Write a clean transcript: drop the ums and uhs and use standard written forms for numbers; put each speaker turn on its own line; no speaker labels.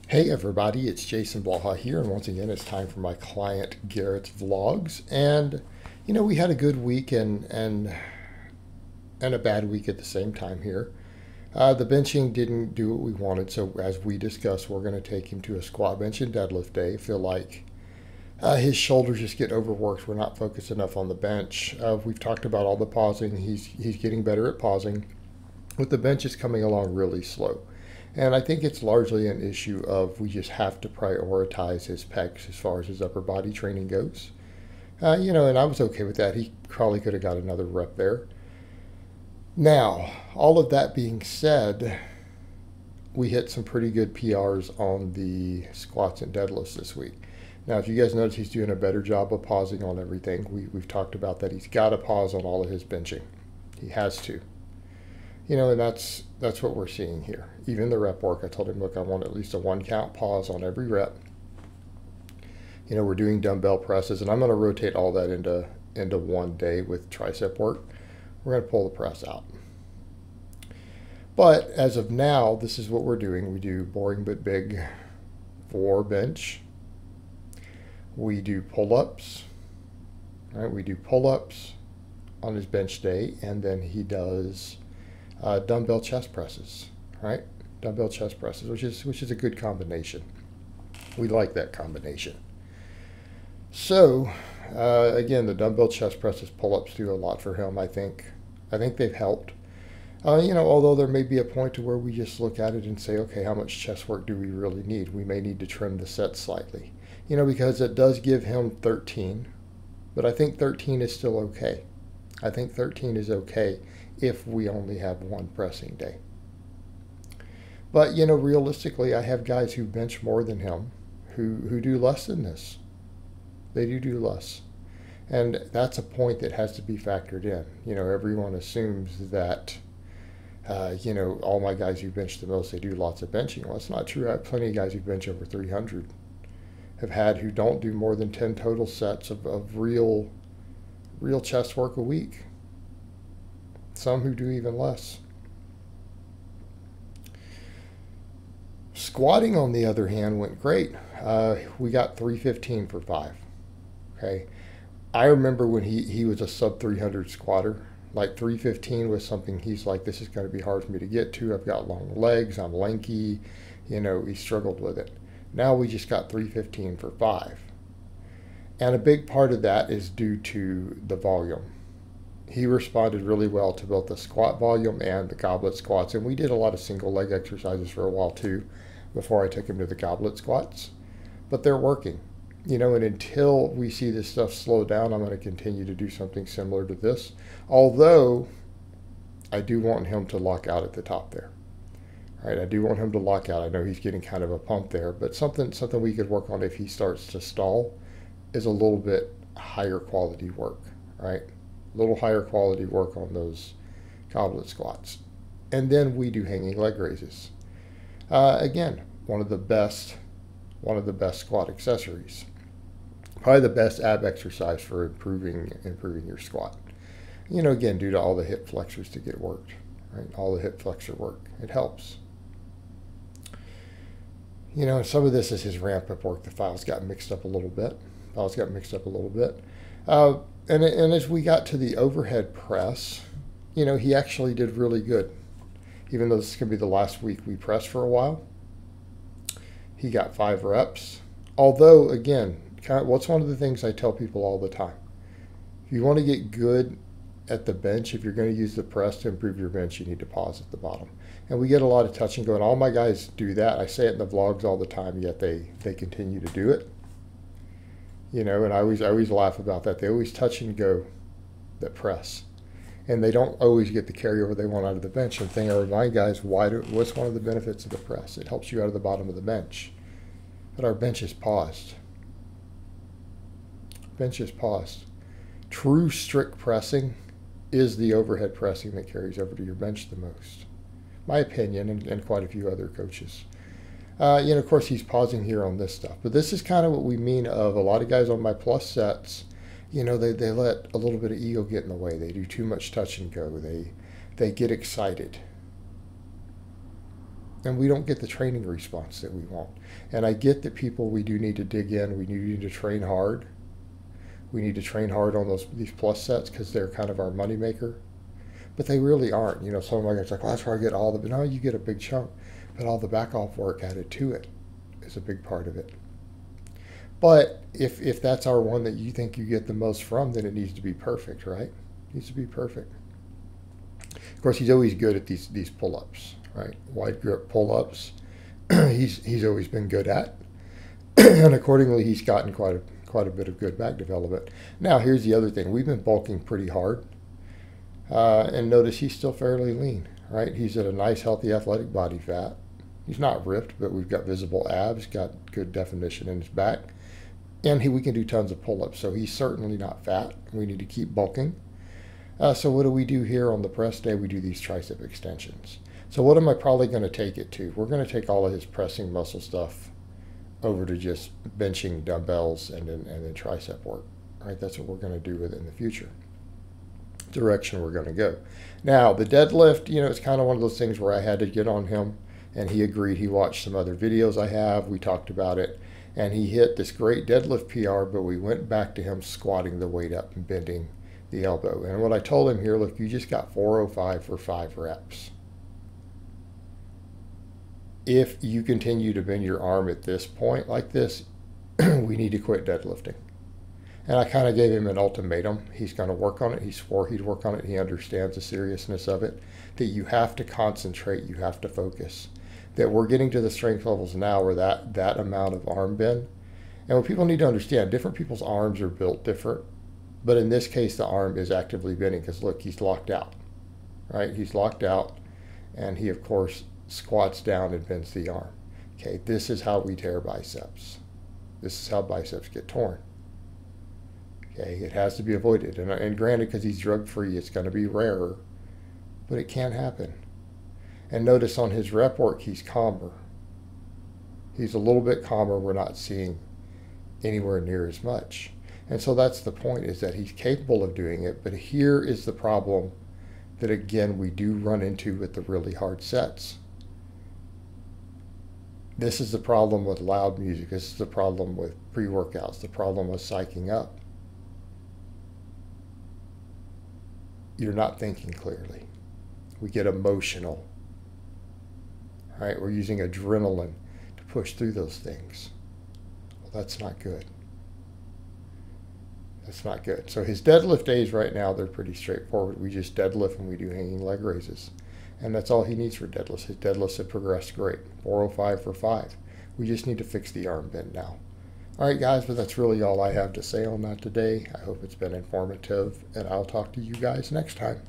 Hey everybody, it's Jason Blaha here, and once again it's time for my client Garrett's vlogs. And we had a good week and a bad week at the same time here. The benching didn't do what we wanted, so as we discussed, we're going to take him to a squat, bench, and deadlift day. I feel like his shoulders just get overworked. We're not focused enough on the bench. We've talked about all the pausing. He's getting better at pausing. With the bench, it's coming along really slow. And I think it's largely an issue of we just have to prioritize his pecs as far as his upper body training goes. And I was okay with that. He probably could have got another rep there. Now, all of that being said, we hit some pretty good PRs on the squats and deadlifts this week. Now, if you guys notice, he's doing a better job of pausing on everything. We've talked about that. He's got to pause on all of his benching. He has to. And that's what we're seeing here. Even the rep work, I told him, look, I want at least a 1 count pause on every rep. We're doing dumbbell presses, and I'm going to rotate all that into one day with tricep work. We're going to pull the press out. But as of now, this is what we're doing. We do boring but big for bench. We do pull-ups. Right? We do pull-ups on his bench day, and then he does dumbbell chest presses, right? Dumbbell chest presses, which is a good combination. We like that combination. So, again, the dumbbell chest presses, pull-ups do a lot for him. I think they've helped. Although there may be a point to where we just look at it and say, okay, how much chest work do we really need? We may need to trim the set slightly, because it does give him 13, but I think 13 is still okay. I think 13 is okay if we only have one pressing day. But, realistically, I have guys who bench more than him who do less than this. They do less. And that's a point that has to be factored in. Everyone assumes that, all my guys who bench the most, they do lots of benching. Well, that's not true. I have plenty of guys who bench over 300. Have had who don't do more than 10 total sets of real chest work a week. Some who do even less. Squatting, on the other hand, went great. We got 315 for 5. Okay, I remember when he was a sub 300 squatter. Like 315 was something he's like, this is going to be hard for me to get to. I've got long legs. I'm lanky. He struggled with it. Now we just got 315 for 5. And a big part of that is due to the volume. He responded really well to both the squat volume and the goblet squats. And we did a lot of single leg exercises for a while too, before I took him to the goblet squats. But they're working. And until we see this stuff slow down, I'm going to continue to do something similar to this. Although, I do want him to lock out at the top there. All right, I do want him to lock out. I know he's getting kind of a pump there, but something we could work on if he starts to stall is a little bit higher quality work, right? A little higher quality work on those goblet squats. And then we do hanging leg raises. Again, one of the best squat accessories. Probably the best ab exercise for improving your squat. Again, due to all the hip flexors to get worked, right? All the hip flexor work. It helps. Some of this is his ramp up work. The files got mixed up a little bit. And as we got to the overhead press, he actually did really good. Even though this is going to be the last week we pressed for a while, he got 5 reps. Although, again, what's one of the things I tell people all the time? If you want to get good at the bench, if you're going to use the press to improve your bench, you need to pause at the bottom. And we get a lot of touch and go, and all my guys do that. I say it in the vlogs all the time, yet they continue to do it. And I always laugh about that. They always touch and go that press. And they don't always get the carryover they want out of the bench. And the thing I remind guys, what's one of the benefits of the press? It helps you out of the bottom of the bench. But our bench is paused. Bench is paused. True strict pressing is the overhead pressing that carries over to your bench the most. My opinion, and quite a few other coaches. Of course, he's pausing here on this stuff. But this is kind of what we mean of a lot of guys on my plus sets. They let a little bit of ego get in the way. They do too much touch and go. They get excited. and we don't get the training response that we want. And I get that people, we do need to dig in. We need to train hard. We need to train hard on these plus sets because they're kind of our moneymaker. But they really aren't. You know, some of my guys are like, well, that's where I get all the, but no, you get a big chunk. But all the back off work added to it is a big part of it. But if that's our one that you think you get the most from, then it needs to be perfect, right? It needs to be perfect. Of course, he's always good at these pull-ups, right? Wide grip pull-ups. he's always been good at, and accordingly, he's gotten quite a bit of good back development. Now, here's the other thing: we've been bulking pretty hard, and notice he's still fairly lean, right? He's at a nice, healthy, athletic body fat. He's not ripped, but we've got visible abs, got good definition in his back, and we can do tons of pull-ups. So he's certainly not fat. We need to keep bulking. So what do we do here on the press day? We do these tricep extensions. So what am I probably going to take it to? We're going to take all of his pressing muscle stuff over to just benching dumbbells and then tricep work. Right? That's what we're going to do with it in the future. Direction we're going to go. Now the deadlift, you know, it's kind of one of those things where I had to get on him, and he agreed. He watched some other videos I have. We talked about it, and he hit this great deadlift PR. But we went back to him squatting the weight up and bending the elbow. And what I told him here, look, you just got 405 for 5 reps. If you continue to bend your arm at this point like this, we need to quit deadlifting. And I kind of gave him an ultimatum. He's going to work on it. He swore he'd work on it. He understands the seriousness of it, that you have to concentrate, you have to focus. That we're getting to the strength levels now where that amount of arm bend. And what people need to understand, different people's arms are built different. But in this case, the arm is actively bending because look, he's locked out, right? He's locked out, and he, of course, squats down and bends the arm. Okay, this is how we tear biceps. This is how biceps get torn. Okay, it has to be avoided. And granted, because he's drug-free, it's going to be rarer, but it can happen. And notice on his rep work, he's calmer. He's a little bit calmer. We're not seeing anywhere near as much. And so that's the point, is that he's capable of doing it. But here is the problem that, again, we do run into with the really hard sets. This is the problem with loud music. This is the problem with pre-workouts, the problem with psyching up. You're not thinking clearly. We get emotional. Right? We're using adrenaline to push through those things. Well, that's not good. That's not good. So his deadlift days right now, they're pretty straightforward. We just deadlift and we do hanging leg raises. And that's all he needs for deadlifts. His deadlifts have progressed great. 405 for 5. We just need to fix the arm bend now. All right, guys, but that's really all I have to say on that today. I hope it's been informative, and I'll talk to you guys next time.